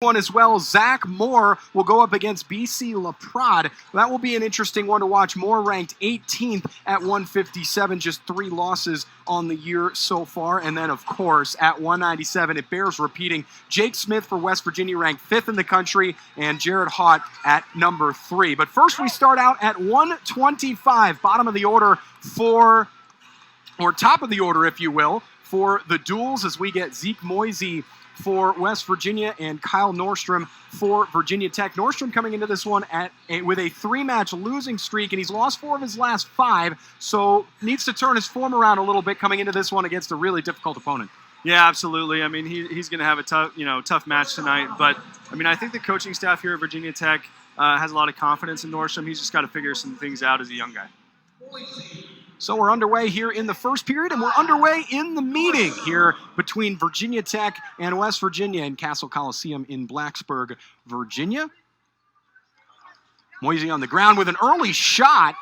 one as well. Zach Moore will go up against BC Laprade. That will be an interesting one to watch. Moore ranked 18th at 157, just 3 losses on the year so far. And then, of course, at 197, it bears repeating. Jake Smith for West Virginia ranked 5th in the country, and Jared Haught at number 3. But first, we start out at 125, bottom of the order or top of the order, if you will, for the duels as we get Zeke Moisey for West Virginia and Kyle Norstrem for Virginia Tech. Norstrem coming into this one with a 3-match losing streak, and he's lost 4 of his last 5, so needs to turn his form around a little bit coming into this one against a really difficult opponent. Yeah, absolutely. I mean, he's going to have a tough match tonight, but I mean, I think the coaching staff here at Virginia Tech has a lot of confidence in Norstrem. He's just got to figure some things out as a young guy. So we're underway here in the first period, and we're underway in the meeting here between Virginia Tech and West Virginia in Castle Coliseum in Blacksburg, Virginia. Moisey on the ground with an early shot.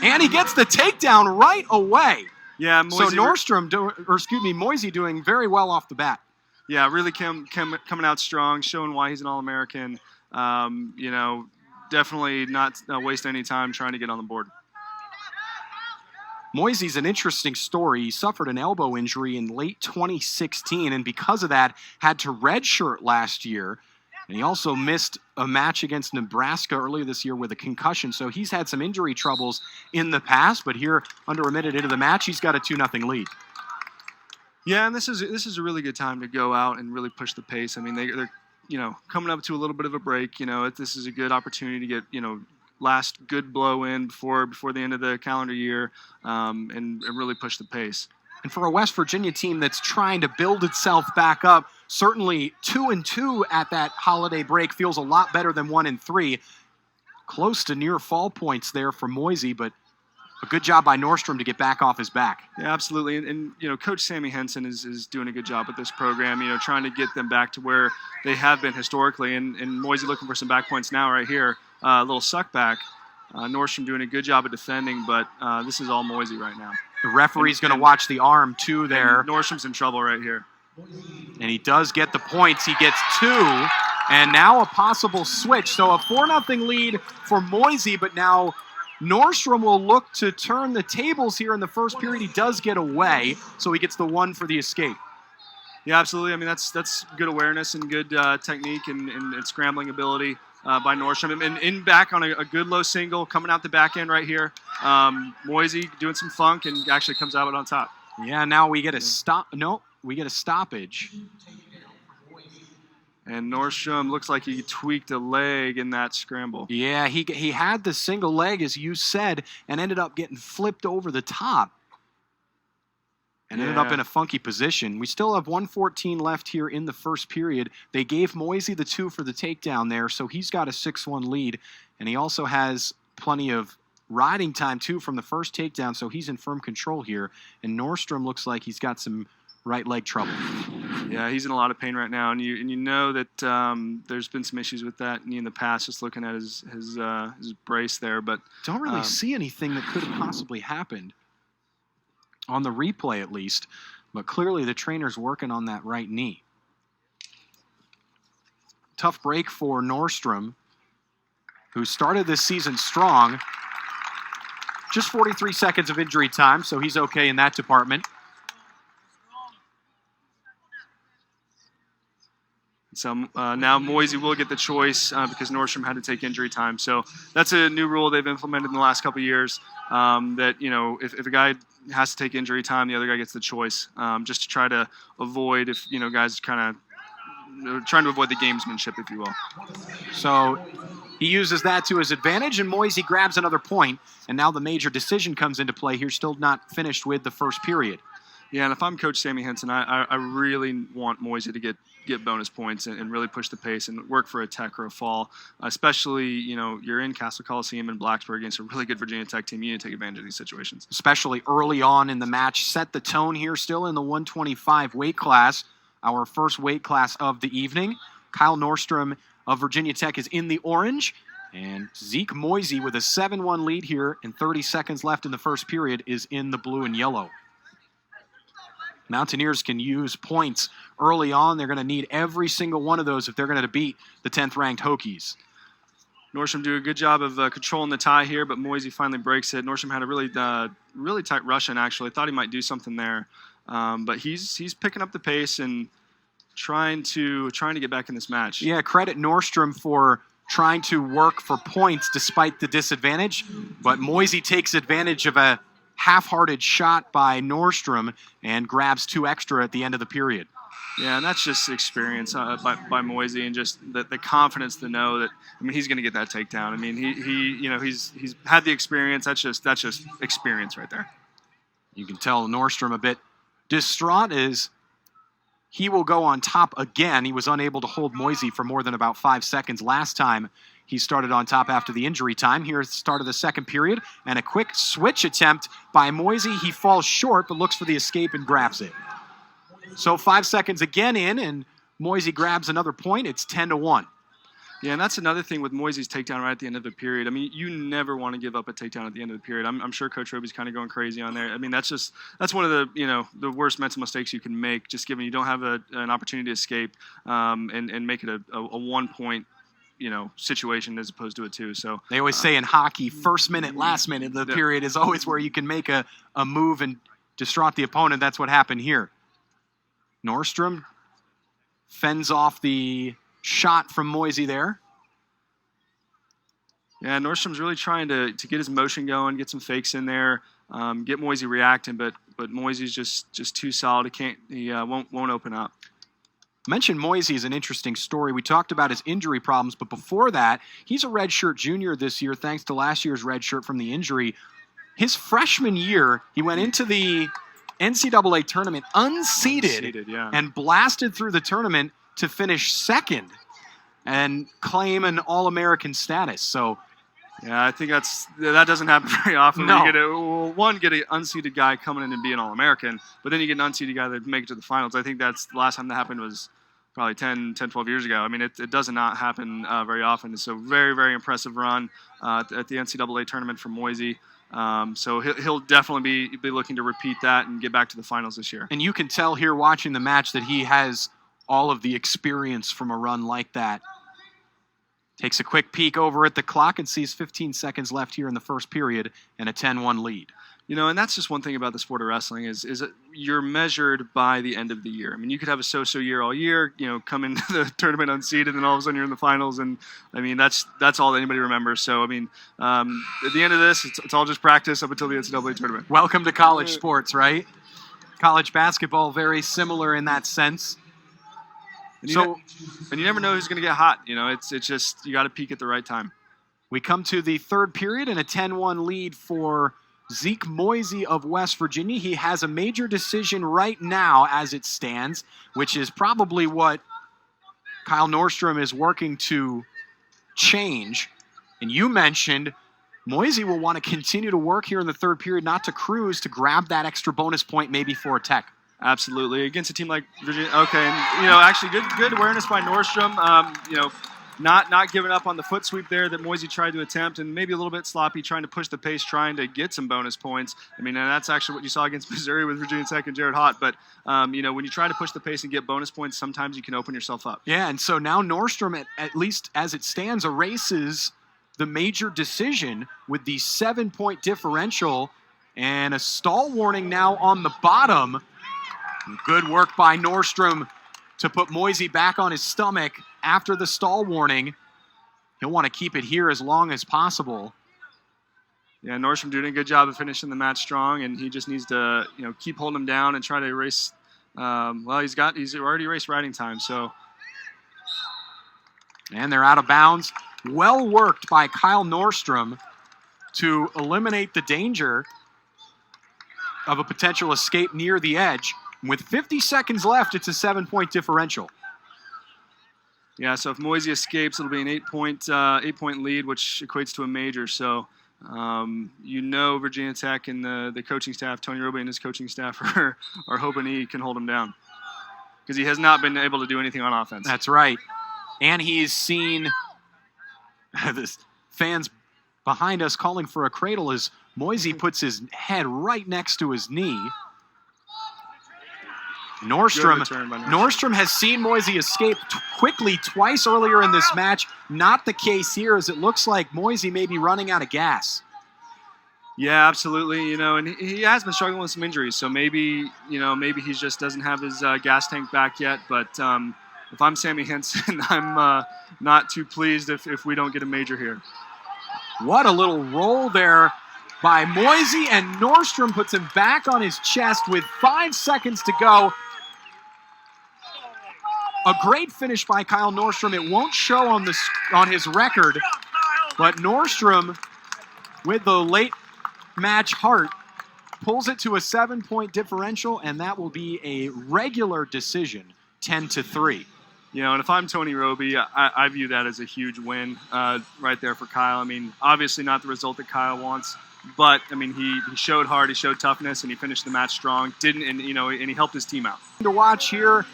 And he gets the takedown right away. Yeah, Moisey, so Moisey doing very well off the bat. Yeah, really coming out strong, showing why he's an All-American. Definitely not waste any time trying to get on the board. Moisey's an interesting story. He suffered an elbow injury in late 2016, and because of that, had to redshirt last year. And he also missed a match against Nebraska earlier this year with a concussion. So he's had some injury troubles in the past, but here, under a minute into the match, he's got a 2-0 lead. Yeah, and this is a really good time to go out and really push the pace. I mean, they're coming up to a little bit of a break. This is a good opportunity to get, last good blow in before the end of the calendar year and really push the pace. And for a West Virginia team that's trying to build itself back up, certainly 2-2 at that holiday break feels a lot better than 1-3. Close to near fall points there for Moisey, but a good job by Norstrem to get back off his back. Yeah, absolutely. And Coach Sammy Henson is doing a good job with this program, trying to get them back to where they have been historically. And Moisey looking for some back points now right here. A little suck back. Norstrem doing a good job of defending, but this is all Moisey right now. The referee's going to watch the arm, too, there. Norstrem's in trouble right here. And he does get the points. He gets 2. And now a possible switch. So a 4-0 lead for Moisey, but now Norstrem will look to turn the tables here in the first period. He does get away, so he gets the 1 for the escape. Yeah, absolutely. I mean, that's good awareness and good technique and scrambling ability by Norstrem. And in back on a good low single, coming out the back end right here. Moisey doing some funk and actually comes out on top. Yeah, now we get a stop. No, we get a stoppage. And Norstrem looks like he tweaked a leg in that scramble. Yeah, he had the single leg, as you said, and ended up getting flipped over the top. And ended up in a funky position. We still have 1:14 left here in the first period. They gave Moisey the 2 for the takedown there, so he's got a 6-1 lead. And he also has plenty of riding time, too, from the first takedown, so he's in firm control here. And Norstrem looks like he's got some right leg trouble. Yeah, he's in a lot of pain right now, and you know that there's been some issues with that knee in the past. Just looking at his brace there, but don't really see anything that could have possibly happened on the replay, at least. But clearly, the trainer's working on that right knee. Tough break for Norstrem, who started this season strong. Just 43 seconds of injury time, so he's okay in that department. So now Moisey will get the choice because Norstrem had to take injury time. So that's a new rule they've implemented in the last couple of years that, if a guy has to take injury time, the other guy gets the choice just to try to avoid guys kind of trying to avoid the gamesmanship, if you will. So he uses that to his advantage, and Moisey grabs another point, and now the major decision comes into play here, still not finished with the first period. Yeah, and if I'm Coach Sammy Henson, I really want Moisey to get bonus points and really push the pace and work for a tech or a fall. Especially, you're in Castle Coliseum in Blacksburg against a really good Virginia Tech team. You need to take advantage of these situations. Especially early on in the match. Set the tone here, still in the 125 weight class, our first weight class of the evening. Kyle Norstrem of Virginia Tech is in the orange. And Zeke Moisey with a 7-1 lead here and 30 seconds left in the first period is in the blue and yellow. Mountaineers can use points early on. They're going to need every single one of those if they're going to beat the 10th-ranked Hokies. Norstrem do a good job of controlling the tie here, but Moisey finally breaks it. Norstrem had a really tight Russian, actually. Thought he might do something there. But he's picking up the pace and trying to get back in this match. Yeah, credit Norstrem for trying to work for points despite the disadvantage. But Moisey takes advantage of a half-hearted shot by Norstrem and grabs 2 extra at the end of the period. Yeah, and that's just experience by Moisey, and just the confidence to know that, I mean, he's going to get that takedown. I mean, he's had the experience. That's just experience right there. You can tell Norstrem a bit distraught as he will go on top again. He was unable to hold Moisey for more than about 5 seconds last time he started on top after the injury time. Here at the start of the second period, and a quick switch attempt by Moisey. He falls short, but looks for the escape and grabs it. So 5 seconds again in, and Moisey grabs another point. It's 10-1. Yeah, and that's another thing with Moisey's takedown right at the end of the period. I mean, you never want to give up a takedown at the end of the period. I'm sure Coach Roby's kind of going crazy on there. I mean, that's one of the worst mental mistakes you can make, just given you don't have an opportunity to escape and make it a 1-point situation as opposed to a 2. So they always say in hockey, first minute, last minute of the period is always where you can make a move and distraught the opponent. That's what happened here. Norstrem fends off the shot from Moisey there. Yeah, Norstrom's really trying to get his motion going, get some fakes in there, get Moisey reacting, but Moisey's just too solid. He won't open up. Mentioned Moisey is an interesting story. We talked about his injury problems, but before that, he's a redshirt junior this year thanks to last year's redshirt from the injury. His freshman year, he went into the NCAA tournament unseeded yeah, and blasted through the tournament to finish second and claim an All-American status. So, yeah, I think that doesn't happen very often. No. You get an unseeded guy coming in and be an All-American, but then you get an unseeded guy that make it to the finals. I think that's the last time that happened was probably 10, 12 years ago. I mean, it does not happen very often. So very, very impressive run at the NCAA tournament for Moisey. So he'll definitely be looking to repeat that and get back to the finals this year. And you can tell here watching the match that he has all of the experience from a run like that. Takes a quick peek over at the clock and sees 15 seconds left here in the first period and a 10-1 lead. And that's just one thing about the sport of wrestling is that you're measured by the end of the year. I mean, you could have a so-so year all year, come into the tournament unseeded, and all of a sudden you're in the finals, and I mean that's all that anybody remembers. So I mean, at the end of this, it's all just practice up until the NCAA tournament. Welcome to college sports, right? College basketball, very similar in that sense. And you never know who's going to get hot. It's just you got to peak at the right time. We come to the third period and a 10-1 lead for Zeke Moisey of West Virginia. He has a major decision right now as it stands, which is probably what Kyle Norstrem is working to change. And you mentioned Moisey will want to continue to work here in the third period, not to cruise, to grab that extra bonus point maybe for a tech. Absolutely. Against a team like Virginia. Okay. And, actually good awareness by Norstrem. Not giving up on the foot sweep there that Moisey tried to attempt, and maybe a little bit sloppy trying to push the pace, trying to get some bonus points. I mean, and that's actually what you saw against Missouri with Virginia Tech and Jared Hott. But, when you try to push the pace and get bonus points, sometimes you can open yourself up. Yeah, and so now Norstrem, at least as it stands, erases the major decision with the 7-point differential and a stall warning now on the bottom. Good work by Norstrem to put Moisey back on his stomach after the stall warning. He'll want to keep it here as long as possible. Yeah, Norstrem doing a good job of finishing the match strong, and he just needs to, keep holding him down and try to erase. He's already erased riding time, so. And they're out of bounds. Well worked by Kyle Norstrem to eliminate the danger of a potential escape near the edge. With 50 seconds left, it's a 7-point differential. Yeah, so if Moisey escapes, it'll be an 8-point lead, which equates to a major. So, Virginia Tech and the coaching staff, Tony Roby and his coaching staff, are hoping he can hold him down because he has not been able to do anything on offense. That's right. And he's seen the fans behind us calling for a cradle as Moisey puts his head right next to his knee. Norstrem, return by Norstrem. Norstrem has seen Moisey escape quickly twice earlier in this match. Not the case here, as it looks like Moisey may be running out of gas. Yeah, absolutely. And he has been struggling with some injuries, so maybe he just doesn't have his gas tank back yet. But if I'm Sammy Henson, I'm not too pleased if we don't get a major here. What a little roll there by Moisey, and Norstrem puts him back on his chest with 5 seconds to go. A great finish by Kyle Norstrem. It won't show on his record, but Norstrem, with the late match heart, pulls it to a 7-point differential, and that will be a regular decision, 10-3. And if I'm Tony Roby, I view that as a huge win right there for Kyle. I mean, obviously not the result that Kyle wants, but I mean, he showed heart, he showed toughness, and he finished the match strong. And he helped his team out. To watch here,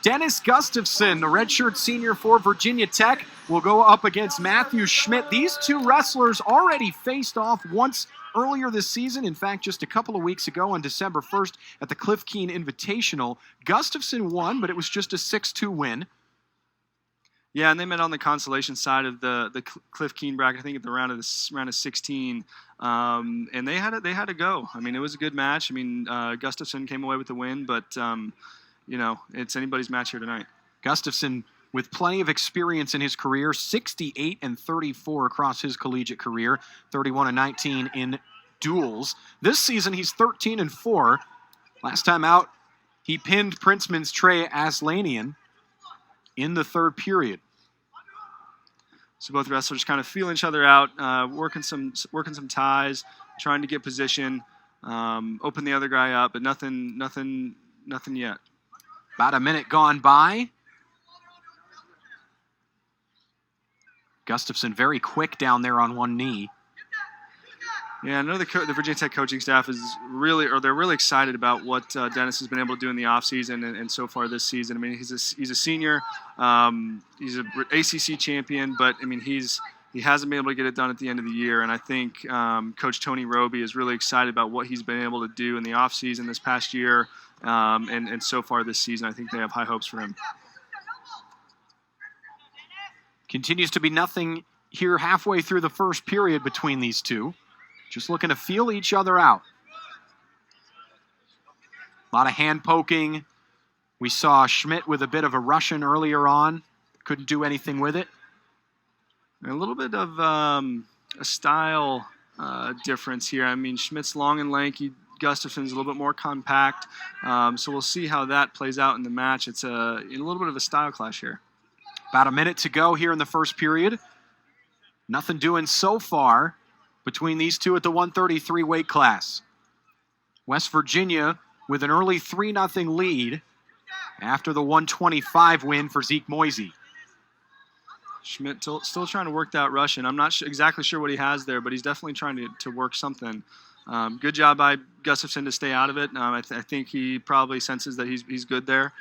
Dennis Gustafson, the redshirt senior for Virginia Tech, will go up against Matthew Schmitt. These two wrestlers already faced off once earlier this season. In fact, just a couple of weeks ago on December 1st at the Cliff Keen Invitational. Gustafson won, but it was just a 6-2 win. Yeah, and they met on the consolation side of the Cliff Keen bracket, I think at the round of 16, and they had to go. I mean, it was a good match. I mean, Gustafson came away with the win, but it's anybody's match here tonight. Gustafson, with plenty of experience in his career, 68-34 across his collegiate career, 31-19 in duels. This season, he's 13-4. Last time out, he pinned Princeton's Trey Aslanian in the third period. So both wrestlers kind of feeling each other out, working some ties, trying to get position, open the other guy up, but nothing yet. About a minute gone by. Gustafson very quick down there on one knee. Yeah, I know the Virginia Tech coaching staff is they're really excited about what Dennis has been able to do in the offseason and so far this season. I mean, he's a senior, he's an ACC champion, but I mean he hasn't been able to get it done at the end of the year. And I think Coach Tony Roby is really excited about what he's been able to do in the offseason this past year, and so far this season. I think they have high hopes for him. Continues to be nothing here halfway through the first period between these two. Just looking to feel each other out. A lot of hand poking. We saw Schmitt with a bit of a Russian earlier on. Couldn't do anything with it. A little bit of a style difference here. I mean, Schmidt's long and lanky. Gustafson's a little bit more compact. So we'll see how that plays out in the match. It's a little bit of a style clash here. About a minute to go here in the first period. Nothing doing so far between these two at the 133 weight class. West Virginia with an early 3-0 lead after the 125 win for Zeke Moisey. Schmitt still trying to work that Russian. I'm not exactly sure what he has there, but he's definitely trying to work something. Good job by Gustafson to stay out of it. I think he probably senses that he's good there.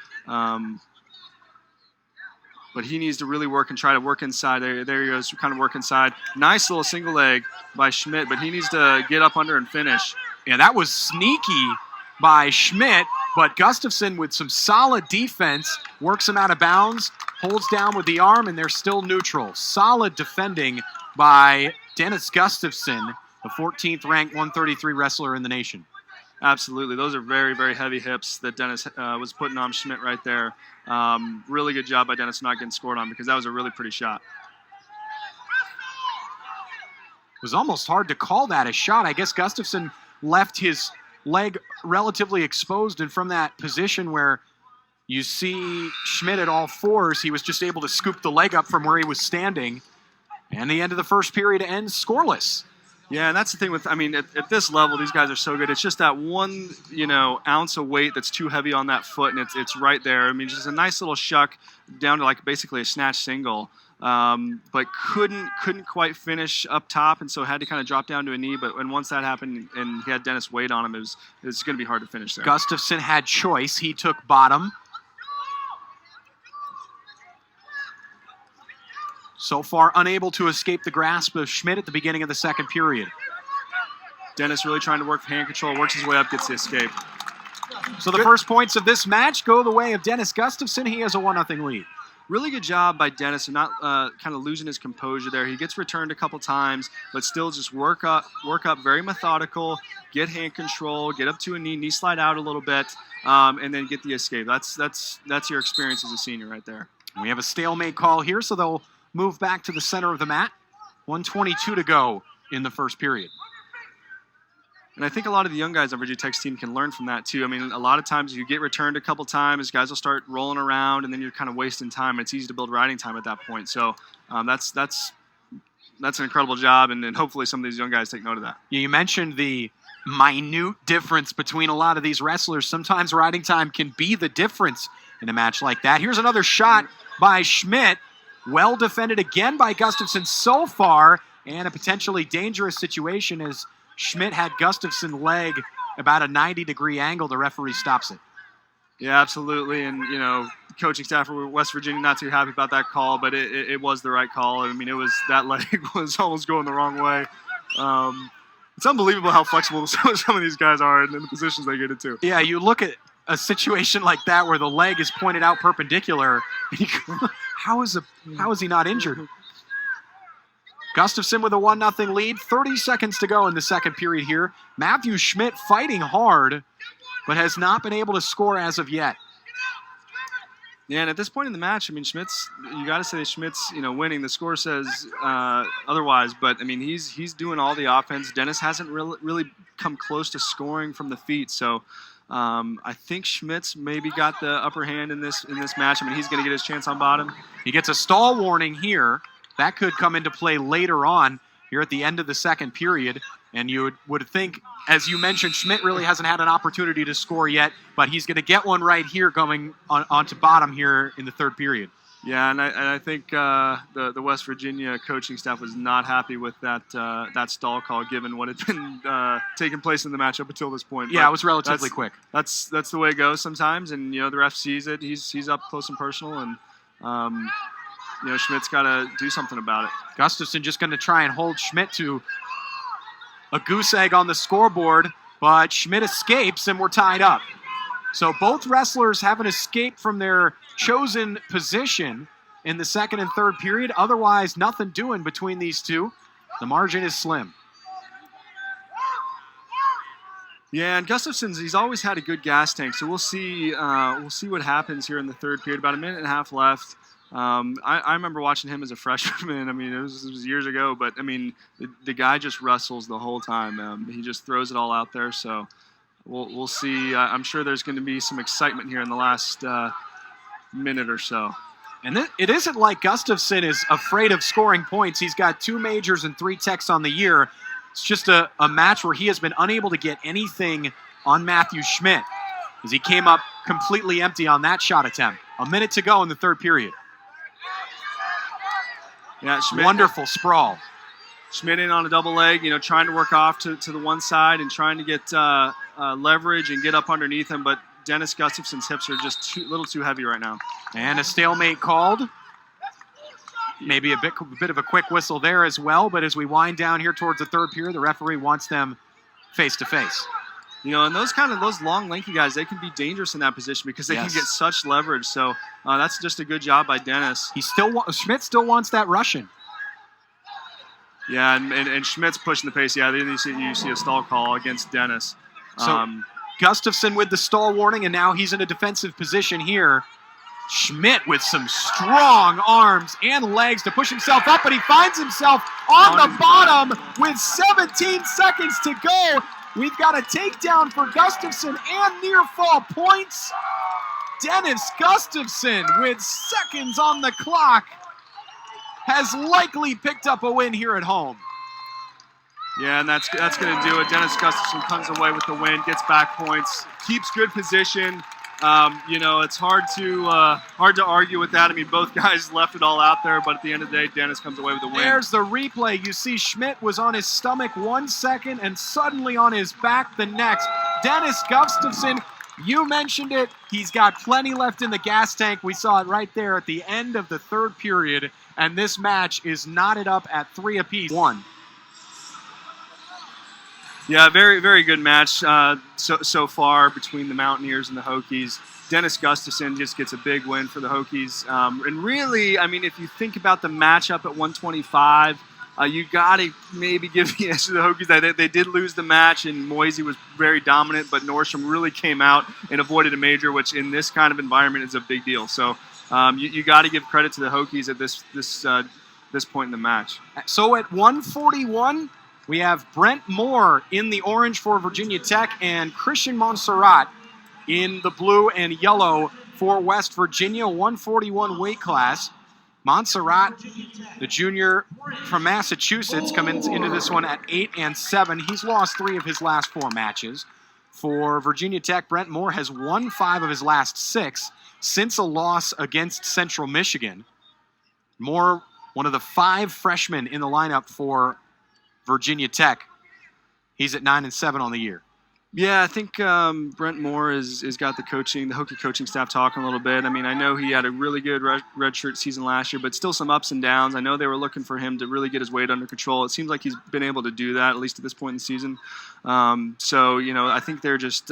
But he needs to really work and try to work inside. There he goes, kind of work inside. Nice little single leg by Schmitt, but he needs to get up under and finish. Yeah, that was sneaky by Schmitt, but Gustafson with some solid defense works him out of bounds, holds down with the arm, and they're still neutral. Solid defending by Dennis Gustafson, the 14th ranked 133 wrestler in the nation. Absolutely. Those are very, very heavy hips that Dennis was putting on Schmitt right there. Really good job by Dennis not getting scored on, because that was a really pretty shot. It was almost hard to call that a shot. I guess Gustafson left his leg relatively exposed, and from that position where you see Schmitt at all fours, he was just able to scoop the leg up from where he was standing. And the end of the first period ends scoreless. Yeah, and that's the thing with, I mean, at this level, these guys are so good. It's just that one, ounce of weight that's too heavy on that foot, and it's right there. I mean, just a nice little shuck down to like basically a snatch single, but couldn't quite finish up top, and so had to kind of drop down to a knee. But once that happened and he had Dennis weight on him, it was going to be hard to finish there. Gustafson had choice. He took bottom. So far, unable to escape the grasp of Schmitt at the beginning of the second period. Dennis really trying to work hand control, works his way up, gets the escape. So the first points of this match go the way of Dennis Gustafson. He has a 1-0 lead. Really good job by Dennis and not kind of losing his composure there. He gets returned a couple times, but still just work up, very methodical, get hand control, get up to a knee slide out a little bit, and then get the escape. That's your experience as a senior right there. We have a stalemate call here, so they'll move back to the center of the mat. 1:22 to go in the first period. And I think a lot of the young guys on Virginia Tech's team can learn from that too. I mean, a lot of times you get returned a couple times, guys will start rolling around, and then you're kind of wasting time. It's easy to build riding time at that point. So that's an incredible job, and hopefully some of these young guys take note of that. You mentioned the minute difference between a lot of these wrestlers. Sometimes riding time can be the difference in a match like that. Here's another shot by Schmitt. Well defended again by Gustafson so far, and a potentially dangerous situation as Schmitt had Gustafson leg about a 90-degree angle. The referee stops it. Yeah, absolutely. And, coaching staff for West Virginia not too happy about that call, but it was the right call. I mean, that leg was almost going the wrong way. It's unbelievable how flexible some of these guys are in the positions they get into. Yeah, you look at a situation like that where the leg is pointed out perpendicular. How is he not injured? Gustafson with a 1-0 lead. 30 seconds to go in the second period here. Matthew Schmitt fighting hard, but has not been able to score as of yet. Yeah, and at this point in the match, I mean, you got to say Schmidt's, winning. The score says otherwise, but I mean, he's doing all the offense. Dennis hasn't really come close to scoring from the feet, so I think Schmidt's maybe got the upper hand in this match. I mean, he's going to get his chance on bottom. He gets a stall warning here. That could come into play later on here at the end of the second period. And you would think, as you mentioned, Schmitt really hasn't had an opportunity to score yet, but he's going to get one right here going onto bottom here in the third period. Yeah, and I think the West Virginia coaching staff was not happy with that stall call, given what had been taking place in the match up until this point. Yeah, it was relatively quick. That's the way it goes sometimes, and the ref sees it. He's up close and personal, and Schmidt's got to do something about it. Gustafson just going to try and hold Schmitt to a goose egg on the scoreboard, but Schmitt escapes, and we're tied up. So both wrestlers have an escape from their chosen position in the second and third period. Otherwise, nothing doing between these two. The margin is slim. Yeah, and Gustafson's, he's always had a good gas tank, so we'll see what happens here in the third period. About a minute and a half left. I remember watching him as a freshman. I mean, it was years ago, but I mean, the guy just wrestles the whole time. He just throws it all out there. So we'll see. I'm sure there's going to be some excitement here in the last minute or so. And it isn't like Gustafson is afraid of scoring points. He's got 2 majors and 3 techs on the year. It's just a match where he has been unable to get anything on Matthew Schmitt, as he came up completely empty on that shot attempt. A minute to go in the third period. Yeah, Schmitt, wonderful sprawl. Schmitt in on a double leg, trying to work off to the one side and trying to get leverage and get up underneath him, but Dennis Gustafson's hips are just a little too heavy right now. And a stalemate called. Maybe a bit of a quick whistle there as well, but as we wind down here towards the third period, the referee wants them face-to-face. And those long, lanky guys, they can be dangerous in that position because they can get such leverage. So that's just a good job by Dennis. Schmitt still wants that Russian. Yeah, and Schmidt's pushing the pace. Yeah, then you see a stall call against Dennis. So Gustafson with the stall warning, and now he's in a defensive position here. Schmitt with some strong arms and legs to push himself up, but he finds himself on the bottom with 17 seconds to go. We've got a takedown for Gustafson and near fall points. Dennis Gustafson, with seconds on the clock, has likely picked up a win here at home. Yeah, and that's going to do it. Dennis Gustafson comes away with the win, gets back points, keeps good position. It's hard to argue with that. I mean, both guys left it all out there, but at the end of the day, Dennis comes away with the win. There's the replay. You see Schmitt was on his stomach 1 second and suddenly on his back the next. Dennis Gustafson, you mentioned it. He's got plenty left in the gas tank. We saw it right there at the end of the third period, and this match is knotted up at 3 apiece. 1. Yeah, very, very good match so far between the Mountaineers and the Hokies. Dennis Gustafson just gets a big win for the Hokies. And really, I mean, if you think about the matchup at 125, you got to maybe give the edge to the Hokies. They did lose the match, and Moisey was very dominant, but Norstrem really came out and avoided a major, which in this kind of environment is a big deal. So you got to give credit to the Hokies at this point in the match. So at 141, we have Brent Moore in the orange for Virginia Tech and Christian Monserrat in the blue and yellow for West Virginia, 141 weight class. Monserrat, the junior from Massachusetts, comes into this one at 8-7. He's lost 3 of his last 4 matches. For Virginia Tech, Brent Moore has won 5 of his last 6 since a loss against Central Michigan. Moore, one of the 5 freshmen in the lineup for Virginia Tech. He's at 9-7 on the year. Yeah, I think Brent Moore has got the Hokie coaching staff talking a little bit. I mean, I know he had a really good redshirt season last year, but still some ups and downs. I know they were looking for him to really get his weight under control. It seems like he's been able to do that, at least at this point in the season. So, I think they're just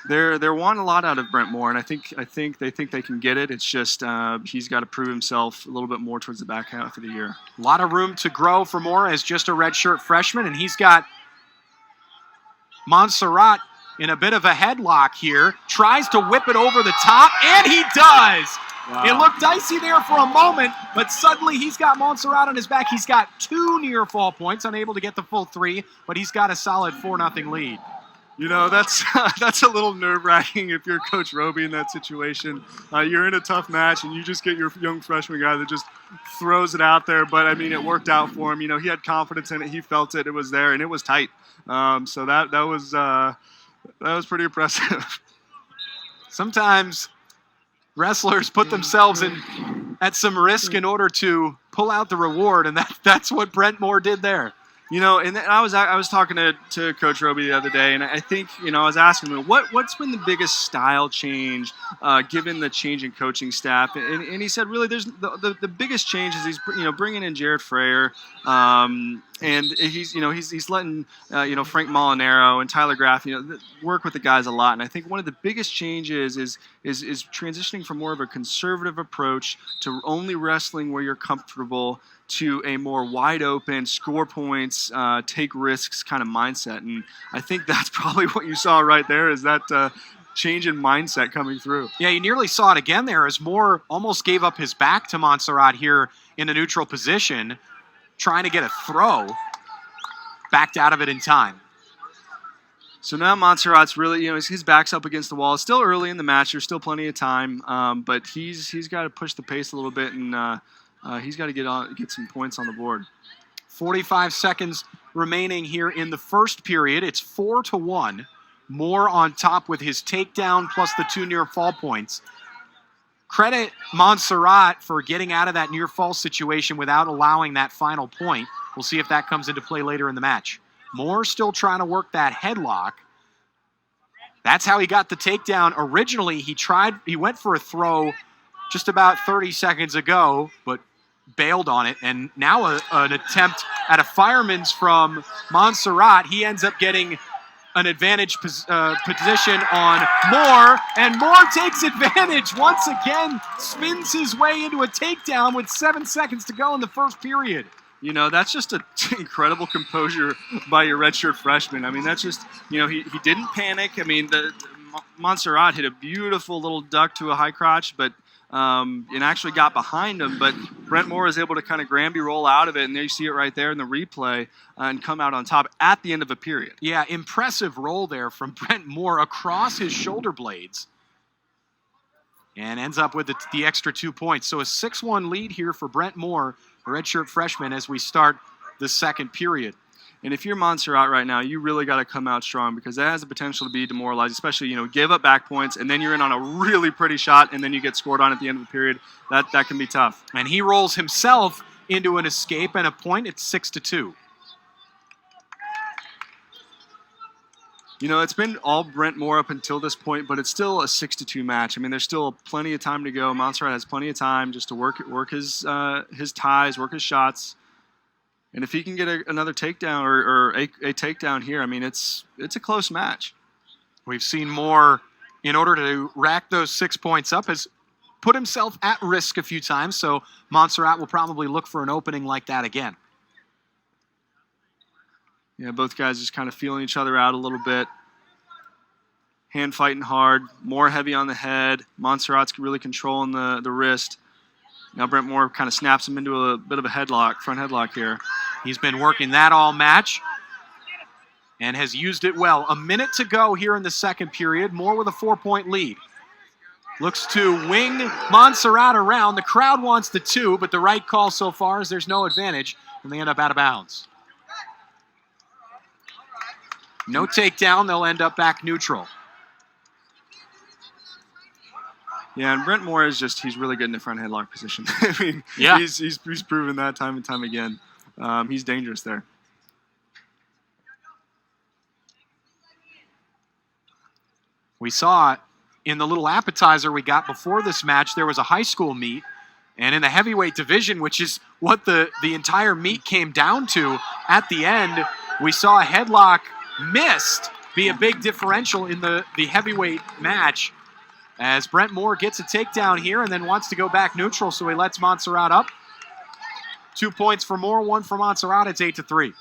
they're wanting a lot out of Brent Moore, and I think they think they can get it. It's just he's got to prove himself a little bit more towards the back half of the year. A lot of room to grow for Moore as just a redshirt freshman, and he's got Monserrat in a bit of a headlock here, tries to whip it over the top, and he does! Wow. It looked dicey there for a moment, but suddenly he's got Monserrat on his back. He's got 2 near fall points, unable to get the full 3, but he's got a solid 4-0 lead. That's a little nerve-wracking if you're Coach Roby in that situation. You're in a tough match, and you just get your young freshman guy that just throws it out there. But, I mean, it worked out for him. He had confidence in it. He felt it. It was there, and it was tight. So that was pretty impressive. Sometimes wrestlers put themselves at some risk in order to pull out the reward, and that's what Brent Moore did there. And I was talking to Coach Roby the other day, and I think, I was asking him, what's been the biggest style change given the change in coaching staff? And he said, really, there's the biggest change is he's bringing in Jared Frayer, and he's letting Frank Molinaro and Tyler Graff work with the guys a lot. And I think one of the biggest changes is transitioning from more of a conservative approach to only wrestling where you're comfortable to a more wide open, score points, take risks kind of mindset. And I think that's probably what you saw right there is that change in mindset coming through. Yeah, you nearly saw it again there as Moore almost gave up his back to Monserrat here in a neutral position, trying to get a throw, backed out of it in time. So now Monserrat's really, his back's up against the wall. It's still early in the match. There's still plenty of time, but he's got to push the pace a little bit, and he's got to get some points on the board. 45 seconds remaining here in the first period. It's 4-1. Moore on top with his takedown plus the 2 near fall points. Credit Monserrat for getting out of that near fall situation without allowing that final point. We'll see if that comes into play later in the match. Moore still trying to work that headlock. That's how he got the takedown. Originally, he went for a throw just about 30 seconds ago, but bailed on it. And now an attempt at a fireman's from Monserrat. He ends up getting an advantage position on Moore, and Moore takes advantage once again, spins his way into a takedown with 7 seconds to go in the first period. That's just an incredible composure by your redshirt freshman. I mean, that's just, he didn't panic. I mean, the Monserrat hit a beautiful little duck to a high crotch, but and actually got behind him. But Brent Moore is able to kind of Granby roll out of it, and there you see it right there in the replay, and come out on top at the end of a period. Yeah, impressive roll there from Brent Moore across his shoulder blades. And ends up with the extra 2 points. So a 6-1 lead here for Brent Moore, a redshirt freshman, as we start the second period. And if you're Monserrat right now, you really got to come out strong because that has the potential to be demoralized, especially, give up back points, and then you're in on a really pretty shot, and then you get scored on at the end of the period. That can be tough. And he rolls himself into an escape and a point. It's 6-2. It's been all Brent Moore up until this point, but it's still a 6-2 match. I mean, there's still plenty of time to go. Monserrat has plenty of time just to work his ties, work his shots. And if he can get another takedown or a takedown here, I mean, it's a close match. We've seen Moore, in order to rack those 6 points up, has put himself at risk a few times, so Monserrat will probably look for an opening like that again. Yeah, both guys just kind of feeling each other out a little bit. Hand fighting hard, Moore heavy on the head. Monserrat's really controlling the wrist. Now Brent Moore kind of snaps him into a bit of a headlock, front headlock here. He's been working that all match and has used it well. A minute to go here in the second period. Moore with a 4-point lead. Looks to wing Monserrat around. The crowd wants the 2, but the right call so far is there's no advantage, and they end up out of bounds. No takedown. They'll end up back neutral. Yeah, and Brent Moore is he's really good in the front headlock position. I mean, yeah. he's proven that time and time again. He's dangerous there. We saw in the little appetizer we got before this match, there was a high school meet. And in the heavyweight division, which is what the entire meet came down to, at the end, we saw a headlock missed be a big differential in the heavyweight match, as Brent Moore gets a takedown here and then wants to go back neutral, so he lets Monserrat up. 2 points for Moore, 1 for Monserrat. It's 8-3.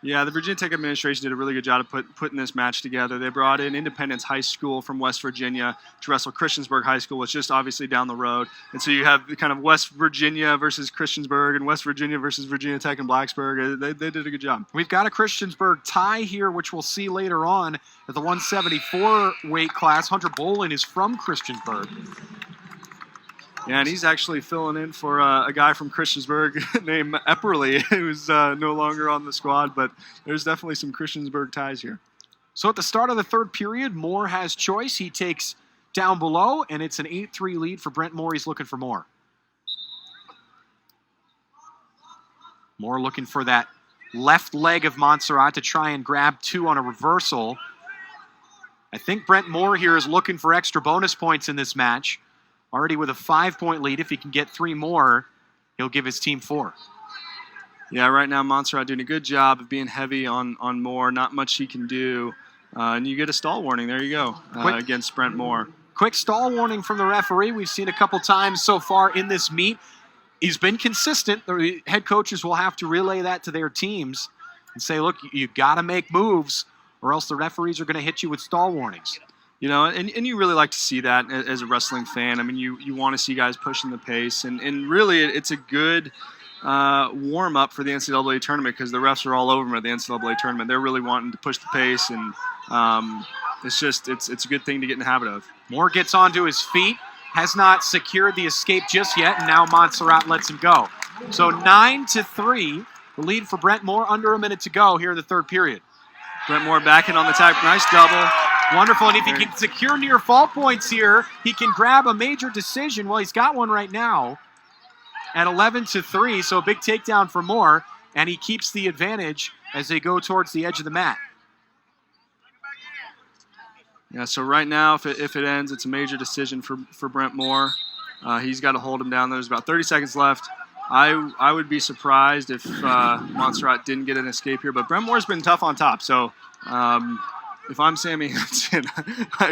Yeah, the Virginia Tech administration did a really good job of putting this match together. They brought in Independence High School from West Virginia to wrestle Christiansburg High School, which is just obviously down the road. And so you have kind of West Virginia versus Christiansburg and West Virginia versus Virginia Tech and Blacksburg. They did a good job. We've got a Christiansburg tie here, which we'll see later on at the 174 weight class. Hunter Bolin is from Christiansburg. Yeah, and he's actually filling in for a guy from Christiansburg named Epperly, who's no longer on the squad, but there's definitely some Christiansburg ties here. So at the start of the third period, Moore has choice. He takes down below, and it's an 8-3 lead for Brent Moore. He's looking for more. Moore looking for that left leg of Monserrat to try and grab 2 on a reversal. I think Brent Moore here is looking for extra bonus points in this match. Already with a 5-point lead. If he can get 3 more, he'll give his team 4. Yeah, right now Monserrat doing a good job of being heavy on Moore. Not much he can do. And you get a stall warning. There you go, against Brent Moore. Quick stall warning from the referee. We've seen a couple times so far in this meet. He's been consistent. The head coaches will have to relay that to their teams and say, look, you got to make moves or else the referees are going to hit you with stall warnings. You know, and you really like to see that as a wrestling fan. I mean, you want to see guys pushing the pace. And really, it's a good warm-up for the NCAA tournament because the refs are all over them at the NCAA tournament. They're really wanting to push the pace, and it's a good thing to get in the habit of. Moore gets onto his feet, has not secured the escape just yet, and now Monserrat lets him go. So 9-3, the lead for Brent Moore, under a minute to go here in the third period. Brent Moore back in on the tag. Nice double. Wonderful, and if he can secure near fall points here, he can grab a major decision. Well, he's got one right now at 11-3, so a big takedown for Moore, and he keeps the advantage as they go towards the edge of the mat. Yeah, so right now, if it ends, it's a major decision for Brent Moore. He's got to hold him down. There's about 30 seconds left. I would be surprised if Monserrat didn't get an escape here, but Brent Moore's been tough on top, so if I'm Sammy Hudson,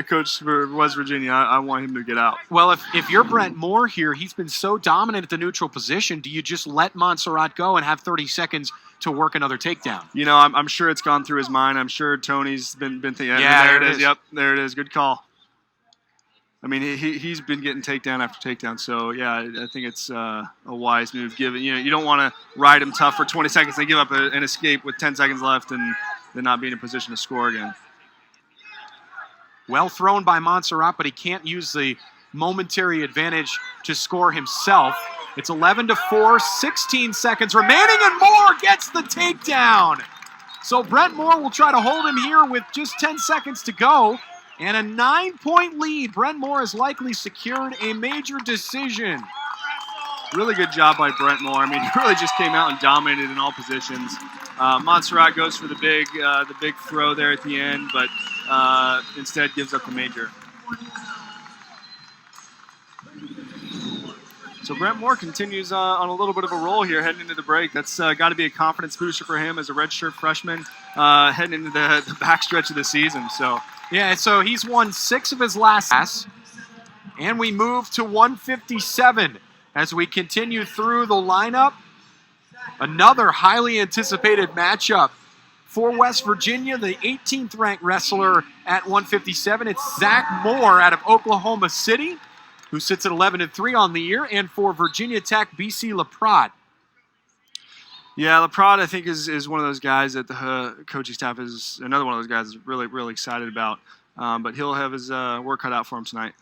coach for West Virginia, I want him to get out. Well, if you're Brent Moore here, he's been so dominant at the neutral position, do you just let Monserrat go and have 30 seconds to work another takedown? You know, I'm sure it's gone through his mind. I'm sure Tony's been thinking, yeah, there it is. Yep, there it is. Good call. I mean, he's been getting takedown after takedown, so yeah, I think it's a wise move. Given you don't want to ride him tough for 20 seconds and give up an escape with 10 seconds left and then not be in a position to score again. Well thrown by Monserrat, but he can't use the momentary advantage to score himself. It's 11-4, 16 seconds remaining, and Moore gets the takedown. So Brent Moore will try to hold him here with just 10 seconds to go. And a 9-point lead. Brent Moore has likely secured a major decision. Really good job by Brent Moore. I mean, he really just came out and dominated in all positions. Monserrat goes for the big throw there at the end, but instead gives up the major. So Brent Moore continues on a little bit of a roll here heading into the break. That's got to be a confidence booster for him as a redshirt freshman heading into the backstretch of the season. So yeah, so he's won 6 of his last, and we move to 157 as we continue through the lineup. Another highly anticipated matchup for West Virginia, the 18th ranked wrestler at 157. It's Zach Moore out of Oklahoma City, who sits at 11-3 on the year, and for Virginia Tech, BC laprade. Yeah, laprade, I think, is one of those guys that the coaching staff is another one of those guys is really, really excited about. But he'll have his work cut out for him tonight.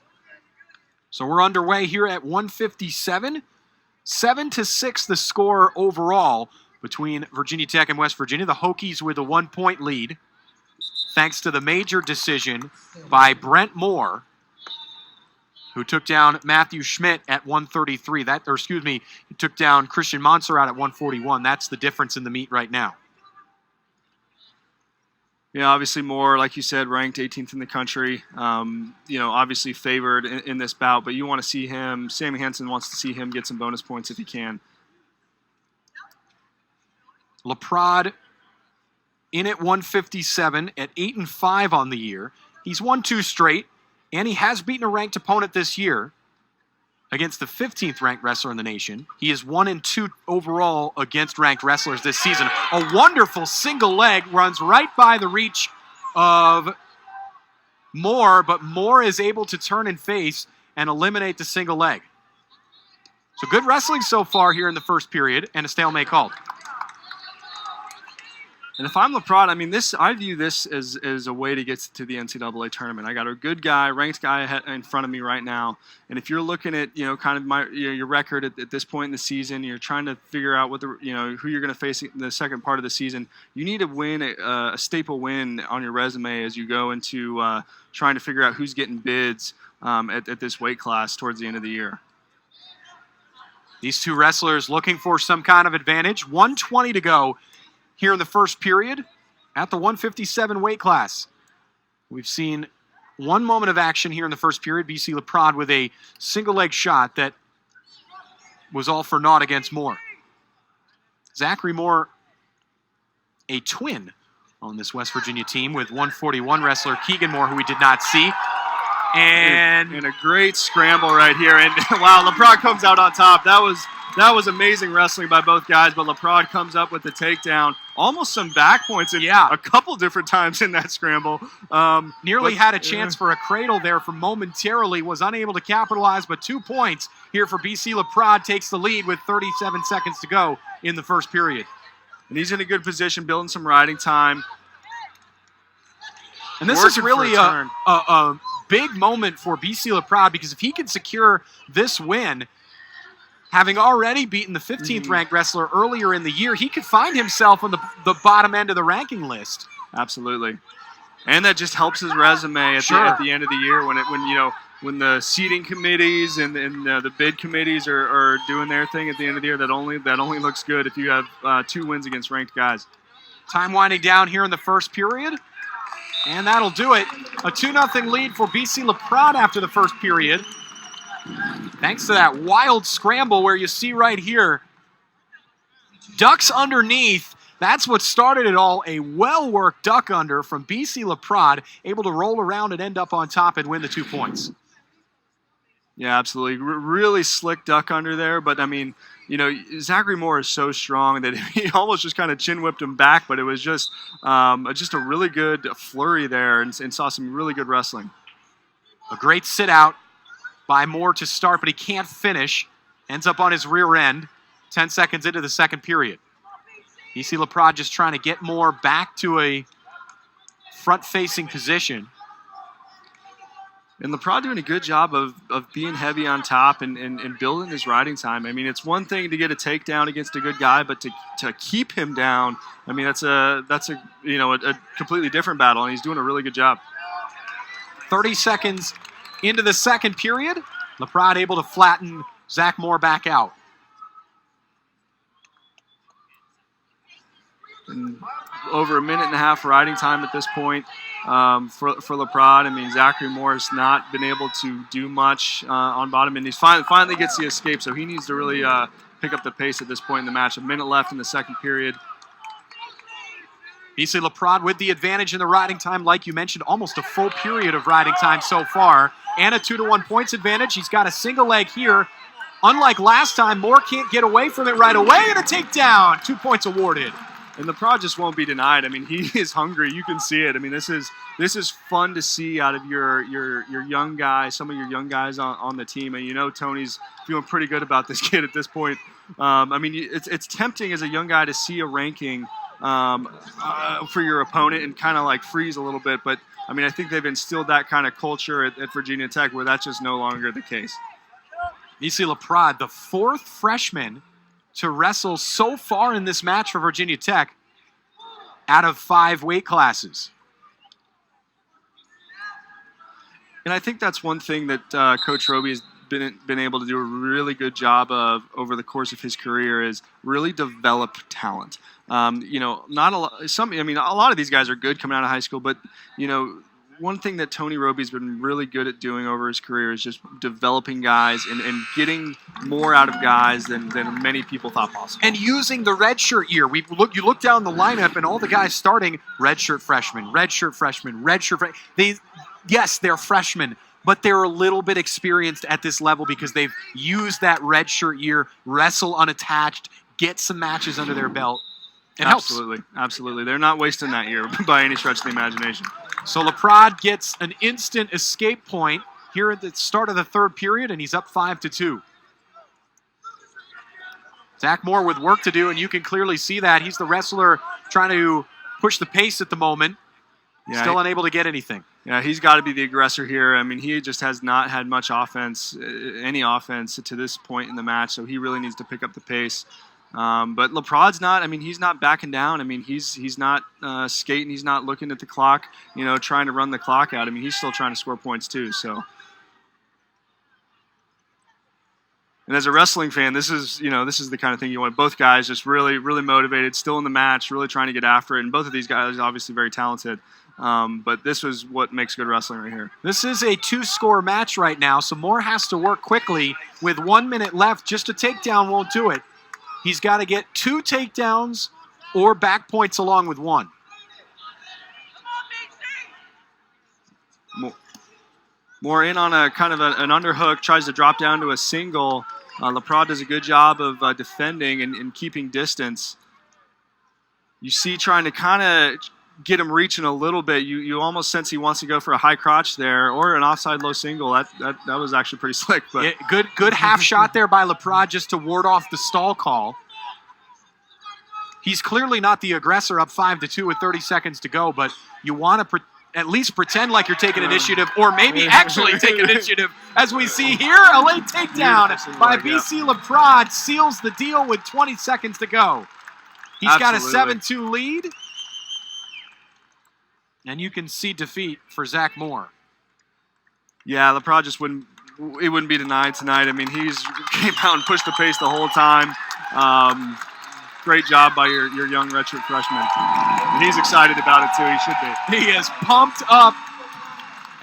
So we're underway here at 157. 7-6 the score overall between Virginia Tech and West Virginia. The Hokies with a 1-point lead, thanks to the major decision by Brent Moore, who took down Matthew Schmitt at 133. He took down Christian Monserrat at 141. That's the difference in the meet right now. Yeah, obviously Moore, like you said, ranked 18th in the country. Obviously favored in this bout, but you want to see him. Sammy Henson wants to see him get some bonus points if he can. laprade in at 157 at 8-5 on the year. He's won 2 straight, and he has beaten a ranked opponent this year against the 15th ranked wrestler in the nation. He is 1-2 overall against ranked wrestlers this season. A wonderful single leg runs right by the reach of Moore, but Moore is able to turn and face and eliminate the single leg. So good wrestling so far here in the first period, and a stalemate called. And if I'm laprade, I view this as a way to get to the NCAA tournament. I got a good guy, ranked guy in front of me right now. And if you're looking at your record at this point in the season, you're trying to figure out who you're going to face in the second part of the season. You need to win a staple win on your resume as you go into trying to figure out who's getting bids at this weight class towards the end of the year. These two wrestlers looking for some kind of advantage. 1:20 to go here in the first period at the 157 weight class. We've seen one moment of action here in the first period. BC laprade with a single leg shot that was all for naught against Moore. Zachary Moore, a twin on this West Virginia team with 141 wrestler Keegan Moore, who we did not see. And a great scramble right here. And wow, laprade comes out on top. That was amazing wrestling by both guys, but laprade comes up with the takedown. Almost some back points a couple different times in that scramble. Nearly had a chance for a cradle there for momentarily, was unable to capitalize, but 2 points here for BC laprade, takes the lead with 37 seconds to go in the first period. And he's in a good position, building some riding time. And this is really a big moment for BC laprade, because if he can secure this win, having already beaten the 15th ranked wrestler earlier in the year, he could find himself on the bottom end of the ranking list. Absolutely. And that just helps his resume at the end of the year when the seating committees and the bid committees are doing their thing at the end of the year. That only looks good if you have 2 wins against ranked guys. Time winding down here in the first period. And that'll do it. A 2-0 lead for BC laprade after the first period. Thanks to that wild scramble where you see right here, ducks underneath. That's what started it all. A well-worked duck under from BC laprade, able to roll around and end up on top and win the 2 points. Yeah, absolutely. Really slick duck under there. But, Zachary Moore is so strong that he almost just kind of chin whipped him back. But it was just a really good flurry there and saw some really good wrestling. A great sit-out by Moore to start, but he can't finish. Ends up on his rear end 10 seconds into the second period. BC laprade just trying to get Moore back to a front-facing position. And laprade doing a good job of being heavy on top and building his riding time. It's one thing to get a takedown against a good guy, but to keep him down, that's a completely different battle, and he's doing a really good job. 30 seconds into the second period, laprade able to flatten Zach Moore back out. And over a minute and a half riding time at this point for laprade. I mean, Zachary Moore has not been able to do much on bottom, and he finally gets the escape, so he needs to really pick up the pace at this point in the match. A minute left in the second period. BC laprade with the advantage in the riding time, like you mentioned, almost a full period of riding time so far, and a 2-1 points advantage. He's got a single leg here. Unlike last time, Moore can't get away from it right away, and a takedown. 2 points awarded. And laprade just won't be denied. I mean, he is hungry. You can see it. I mean, this is fun to see out of your young guys, some of your young guys on the team. And you know Tony's feeling pretty good about this kid at this point. I mean, it's tempting as a young guy to see a ranking for your opponent and kind of like freeze a little bit. But, I mean, I think they've instilled that kind of culture at Virginia Tech where that's just no longer the case. BC laprade, the fourth freshman to wrestle so far in this match for Virginia Tech out of 5 weight classes. And I think that's one thing that Coach Roby has been able to do a really good job of over the course of his career is really develop talent. You know, not a lot. I mean, a lot of these guys are good coming out of high school, but you know, one thing that Tony Roby's been really good at doing over his career is just developing guys and getting more out of guys than many people thought possible. And using the redshirt year. You look down the lineup and all the guys starting redshirt freshmen, redshirt freshmen, redshirt freshmen. Yes, they're freshmen, but they're a little bit experienced at this level because they've used that redshirt year, wrestle unattached, get some matches under their belt. It helps. Absolutely. They're not wasting that year by any stretch of the imagination. So laprade gets an instant escape point here at the start of the third period, and he's up 5-2. Zach Moore with work to do, and you can clearly see that. He's the wrestler trying to push the pace at the moment. Yeah, still unable to get anything. Yeah, he's got to be the aggressor here. I mean, he just has not had much offense, any offense to this point in the match, so he really needs to pick up the pace. But laprade's not. I mean, he's not backing down. I mean, he's not skating. He's not looking at the clock. You know, trying to run the clock out. I mean, he's still trying to score points too. So, and as a wrestling fan, this is the kind of thing you want. Both guys just really motivated, still in the match, really trying to get after it. And both of these guys are obviously very talented. But this was what makes good wrestling right here. This is a 2-score match right now, so Moore has to work quickly with 1 minute left. Just a takedown won't do it. He's got to get 2 takedowns or back points along with 1. Moore in on a kind of an underhook, tries to drop down to a single. laprade does a good job of defending and keeping distance. You see trying to kind of get him reaching a little bit. You almost sense he wants to go for a high crotch there or an offside low single. That was actually pretty slick. But yeah, good half shot there by laprade just to ward off the stall call. He's clearly not the aggressor, up 5-2 with 30 seconds to go, but you want to at least pretend like you're taking initiative or maybe actually take initiative. As we see here, a late takedown by BC laprade seals the deal with 20 seconds to go. He's got a 7-2 lead. And you can see defeat for Zach Moore. Yeah, laprade just wouldn't be denied tonight. I mean, he's came out and pushed the pace the whole time. Great job by your young redshirt freshman. And he's excited about it too. He should be. He is pumped up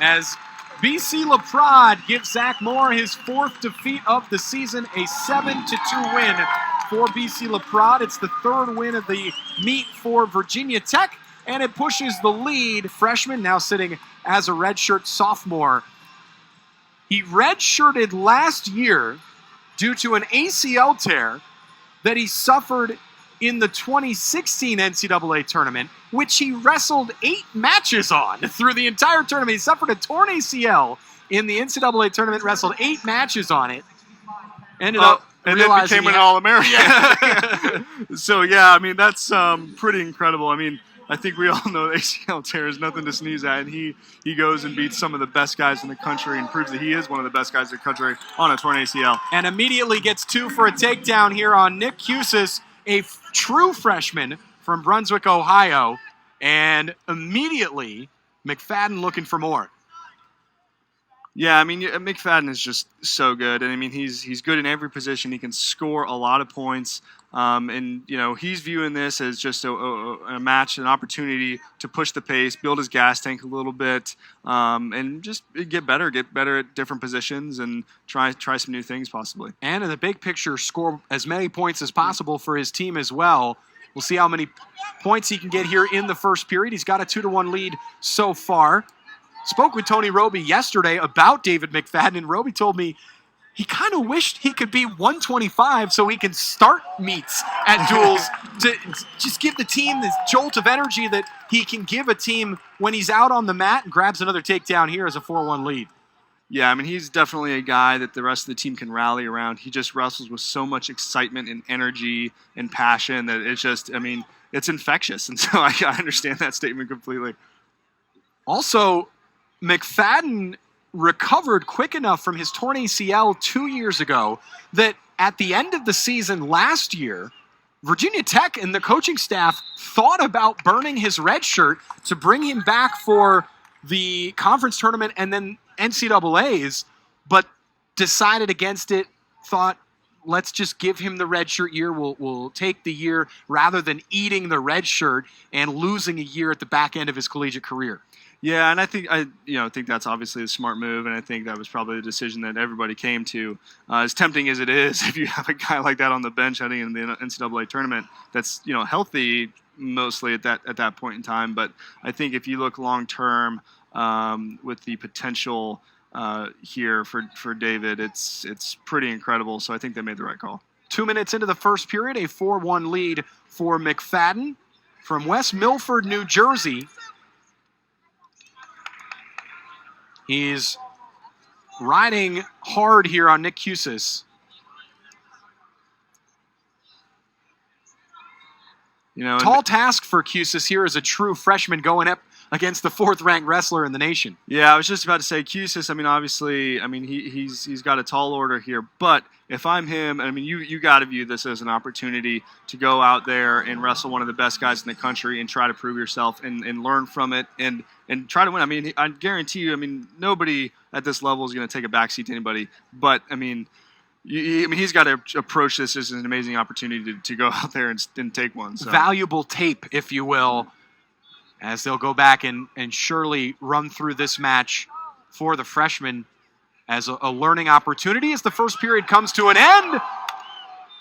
as BC laprade gives Zach Moore his 4th defeat of the season, a 7-2 win for BC laprade. It's the 3rd win of the meet for Virginia Tech. And it pushes the lead. Freshman now sitting as a redshirt sophomore. He redshirted last year due to an ACL tear that he suffered in the 2016 NCAA tournament, which he wrestled 8 matches on through the entire tournament. He suffered a torn ACL in the NCAA tournament, wrestled 8 matches on it. Ended up and then became an All-American. Yeah. So, yeah, I mean, that's pretty incredible. I mean, I think we all know the ACL tear is nothing to sneeze at, and he goes and beats some of the best guys in the country and proves that he is one of the best guys in the country on a torn ACL. And immediately gets 2 for a takedown here on Nick Kiussis, a true freshman from Brunswick, Ohio. And immediately, McFadden looking for more. Yeah, I mean, McFadden is just so good, and I mean, he's good in every position. He can score a lot of points, and he's viewing this as just a match, an opportunity to push the pace, build his gas tank a little bit, and just get better at different positions, and try some new things possibly. And in the big picture, score as many points as possible for his team as well. We'll see how many points he can get here in the first period. He's got a 2-1 lead so far. Spoke with Tony Roby yesterday about David McFadden, and Roby told me he kind of wished he could be 125 so he can start meets at duels to just give the team this jolt of energy that he can give a team when he's out on the mat, and grabs another takedown here as a 4-1 lead. Yeah, I mean, he's definitely a guy that the rest of the team can rally around. He just wrestles with so much excitement and energy and passion that it's just, I mean, it's infectious. And so I understand that statement completely. Also, McFadden recovered quick enough from his torn ACL 2 years ago that at the end of the season last year, Virginia Tech and the coaching staff thought about burning his red shirt to bring him back for the conference tournament and then NCAAs, but decided against it, thought, let's just give him the red shirt year. We'll take the year rather than eating the red shirt and losing a year at the back end of his collegiate career. Yeah, and I think that's obviously a smart move, and I think that was probably the decision that everybody came to. As tempting as it is, if you have a guy like that on the bench heading in the NCAA tournament, that's healthy mostly at that point in time. But I think if you look long term with the potential here for David, it's pretty incredible. So I think they made the right call. 2 minutes into the first period, a 4-1 lead for McFadden from West Milford, New Jersey. He's riding hard here on Nick Kiussis. Tall task for Kiussis here as a true freshman going up against the 4th-ranked wrestler in the nation. Yeah, I was just about to say Kiussis. I mean, obviously, he's got a tall order here. But if I'm him, I mean, you got to view this as an opportunity to go out there and wrestle one of the best guys in the country and try to prove yourself and learn from it and try to win. I mean, I guarantee you. I mean, nobody at this level is going to take a backseat to anybody. But I mean, he's got to approach this as an amazing opportunity to go out there and take one. So. Valuable tape, if you will, as they'll go back and surely run through this match for the freshman as a learning opportunity as the first period comes to an end.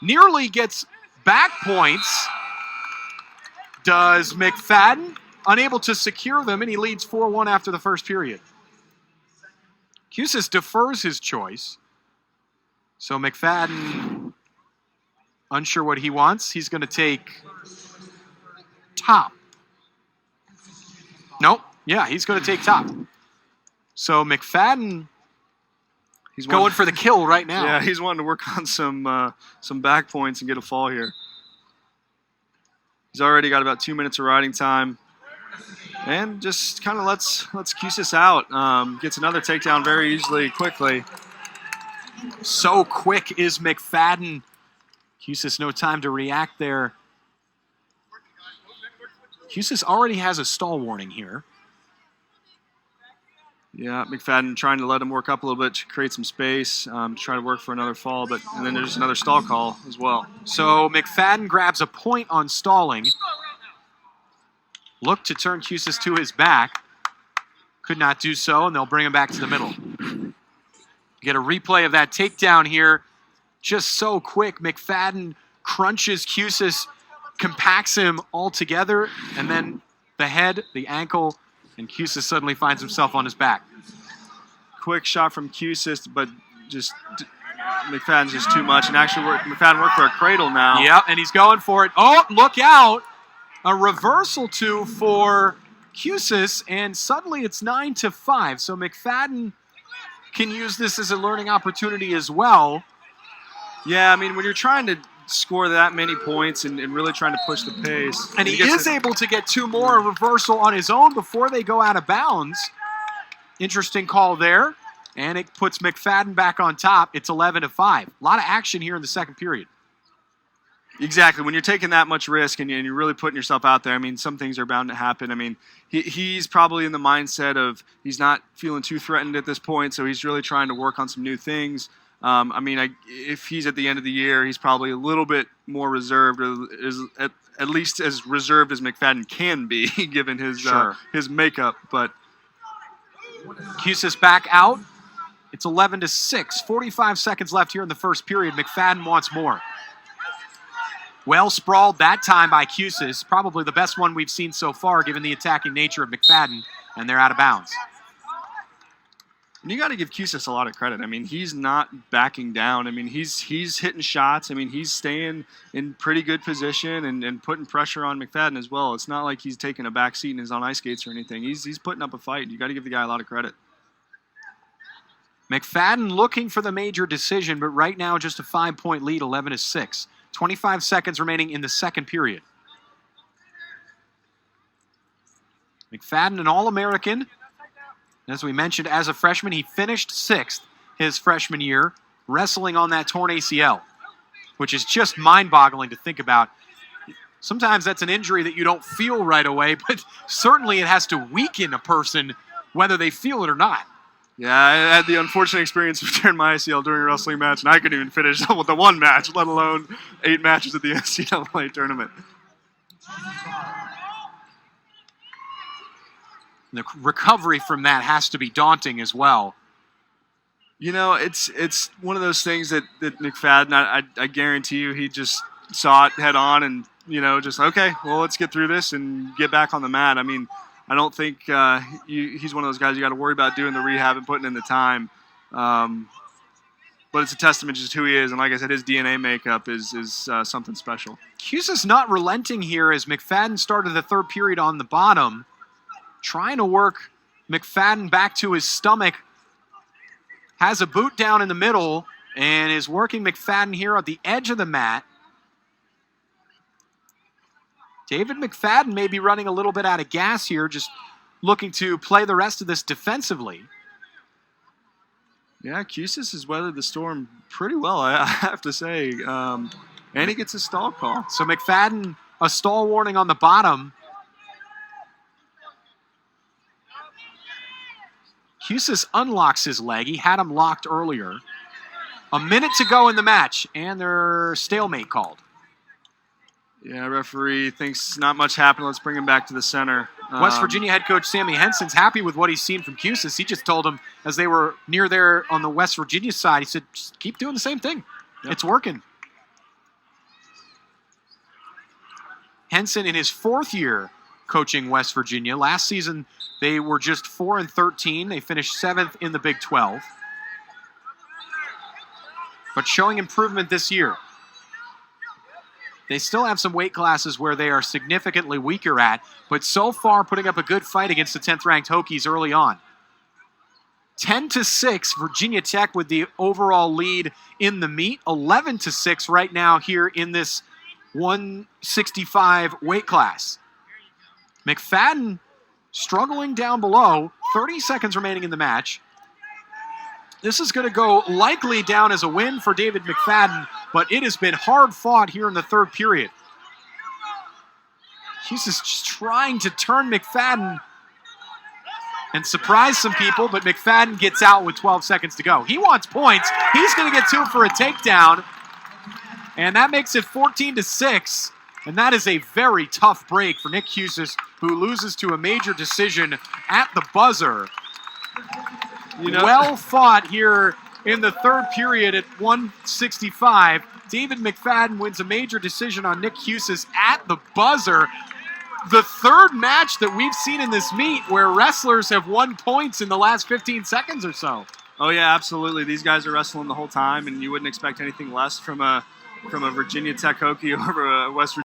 Nearly gets back points. Does McFadden, unable to secure them, and he leads 4-1 after the first period. Kiussis defers his choice. So McFadden, unsure what he wants. He's going to take top. Nope. Yeah, he's going to take top. So McFadden, he's going for the kill right now. Yeah, he's wanting to work on some back points and get a fall here. He's already got about 2 minutes of riding time. And just kind of lets Kiussis out. Gets another takedown very easily, quickly. So quick is McFadden. Kiussis, no time to react there. Kiussis already has a stall warning here. Yeah, McFadden trying to let him work up a little bit to create some space, try to work for another fall, and then there's another stall call as well. So McFadden grabs a point on stalling. Looked to turn Kiussis to his back. Could not do so, and they'll bring him back to the middle. Get a replay of that takedown here. Just so quick. McFadden crunches Kiussis, compacts him all together, and then the head, the ankle, and Kiussis suddenly finds himself on his back. Quick shot from Kiussis, but just McFadden's just too much. And actually, McFadden worked for a cradle now. Yep, and he's going for it. Oh, look out! A reversal for Kiussis, and suddenly it's 9-5. So McFadden can use this as a learning opportunity as well. Yeah, I mean, when you're trying to score that many points and really trying to push the pace. And he is able to get 2 more, a reversal on his own before they go out of bounds. Interesting call there. And it puts McFadden back on top. It's 11-5. A lot of action here in the second period. Exactly. When you're taking that much risk and you're really putting yourself out there, I mean, some things are bound to happen. I mean, he's probably in the mindset of he's not feeling too threatened at this point, so he's really trying to work on some new things. I mean, if he's at the end of the year, he's probably a little bit more reserved, or is at least as reserved as McFadden can be, given his makeup. But Kiussis back out. It's 11-6. 45 seconds left here in the first period. McFadden wants more. Well sprawled that time by Kiussis. Probably the best one we've seen so far, given the attacking nature of McFadden, and they're out of bounds. And you got to give Kiussis a lot of credit. I mean, he's not backing down. I mean, he's hitting shots. I mean, he's staying in pretty good position and putting pressure on McFadden as well. It's not like he's taking a back seat and is on ice skates or anything. He's putting up a fight. You got to give the guy a lot of credit. McFadden looking for the major decision, but right now just a 5-point lead, 11-6. 25 seconds remaining in the second period. McFadden, an All-American. As we mentioned, as a freshman, he finished 6th his freshman year, wrestling on that torn ACL, which is just mind-boggling to think about. Sometimes that's an injury that you don't feel right away, but certainly it has to weaken a person whether they feel it or not. Yeah, I had the unfortunate experience of tearing my ACL during a wrestling match, and I couldn't even finish with the one match, let alone 8 matches at the NCAA tournament. The recovery from that has to be daunting as well. You know, it's one of those things that McFadden, I guarantee you, he just saw it head on and, just, okay, well, let's get through this and get back on the mat. I mean, I don't think he's one of those guys you got to worry about doing the rehab and putting in the time. But it's a testament to just who he is. And like I said, his DNA makeup is something special. Kiussis not relenting here as McFadden started the third period on the bottom, trying to work McFadden back to his stomach. Has a boot down in the middle and is working McFadden here at the edge of the mat. David McFadden may be running a little bit out of gas here, just looking to play the rest of this defensively. Yeah, Kiussis has weathered the storm pretty well, I have to say. And he gets a stall call. So McFadden, a stall warning on the bottom. Kiussis unlocks his leg. He had him locked earlier. A minute to go in the match, and their stalemate called. Yeah, referee thinks not much happened. Let's bring him back to the center. West Virginia head coach Sammy Henson's happy with what he's seen from Kiussis. He just told him as they were near there on the West Virginia side, he said, just keep doing the same thing. Yep. It's working. Henson in his 4th year coaching West Virginia. Last season, they were just 4-13. They finished 7th in the Big 12. But showing improvement this year. They still have some weight classes where they are significantly weaker at, but so far putting up a good fight against the 10th-ranked Hokies early on. 10-6, Virginia Tech with the overall lead in the meet. 11-6 right now here in this 165 weight class. McFadden struggling down below. 30 seconds remaining in the match. This is going to go likely down as a win for David McFadden, but it has been hard fought here in the third period. He's just trying to turn McFadden and surprise some people, but McFadden gets out with 12 seconds to go. He wants points. He's going to get 2 for a takedown, and that makes it 14-6. And that is a very tough break for Nick Kiussis, who loses to a major decision at the buzzer. Well fought here in the third period at 165. David McFadden wins a major decision on Nick Kiussis at the buzzer. The third match that we've seen in this meet where wrestlers have won points in the last 15 seconds or so. Oh, yeah, absolutely. These guys are wrestling the whole time, and you wouldn't expect anything less from a Virginia Tech Hokie over a West Virginia.